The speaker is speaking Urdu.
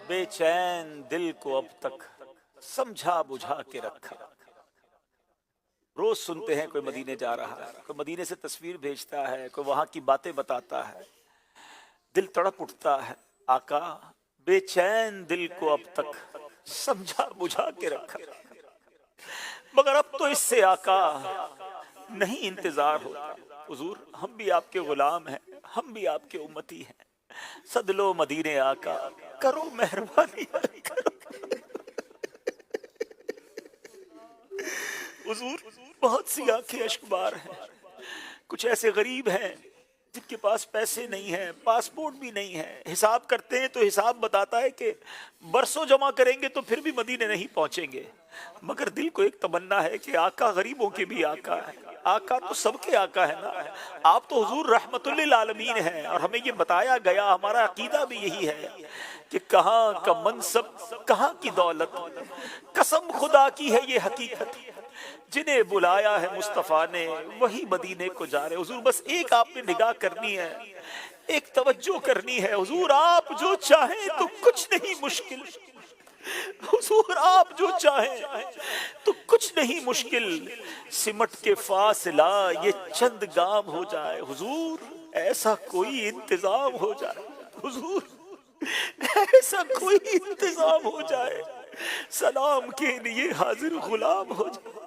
بے چین دل کو اب تک سمجھا بجھا کے رکھا. روز سنتے ہیں کوئی مدینے جا رہا ہے, کوئی مدینے سے تصویر بھیجتا ہے, کوئی وہاں کی باتیں بتاتا ہے, دل تڑپ اٹھتا ہے. آقا بے چین دل کو اب تک سمجھا بجھا کے رکھا, مگر اب تو اس سے آقا نہیں انتظار ہوتا. حضور ہم بھی آپ کے غلام ہیں, ہم بھی آپ کے امتی ہیں, سد لو مدینے آقا کرو مہربانی. حضور بہت سی آنکھیں اشک بار ہیں, کچھ ایسے غریب ہیں جن کے پاس پیسے نہیں ہیں, پاسپورٹ بھی نہیں ہے, حساب کرتے ہیں تو حساب بتاتا ہے کہ برسوں جمع کریں گے تو پھر بھی مدینے نہیں پہنچیں گے, مگر دل کو ایک تمنا ہے کہ آقا غریبوں کے بھی آقا ہے, آقا تو سب کے آقا ہے نا. آپ تو حضور رحمت للعالمین ہیں, اور ہمیں یہ بتایا گیا, ہمارا عقیدہ بھی یہی ہے کہ کہاں کا منصب کہاں کی دولت, قسم خدا کی ہے یہ حقیقت, جنہیں بلایا ہے مصطفیٰ نے وہی مدینے کو جا رہے. حضور بس ایک آپ نے نگاہ کرنی ہے, ایک توجہ کرنی ہے. حضور آپ جو چاہیں تو کچھ نہیں مشکل, حضور آپ جو چاہیں تو کچھ نہیں مشکل, سمٹ کے فاصلہ یہ چند گام ہو جائے. حضور ایسا کوئی انتظام ہو جائے, حضور ایسا کوئی انتظام ہو جائے, سلام کے لیے حاضر غلام ہو جائے.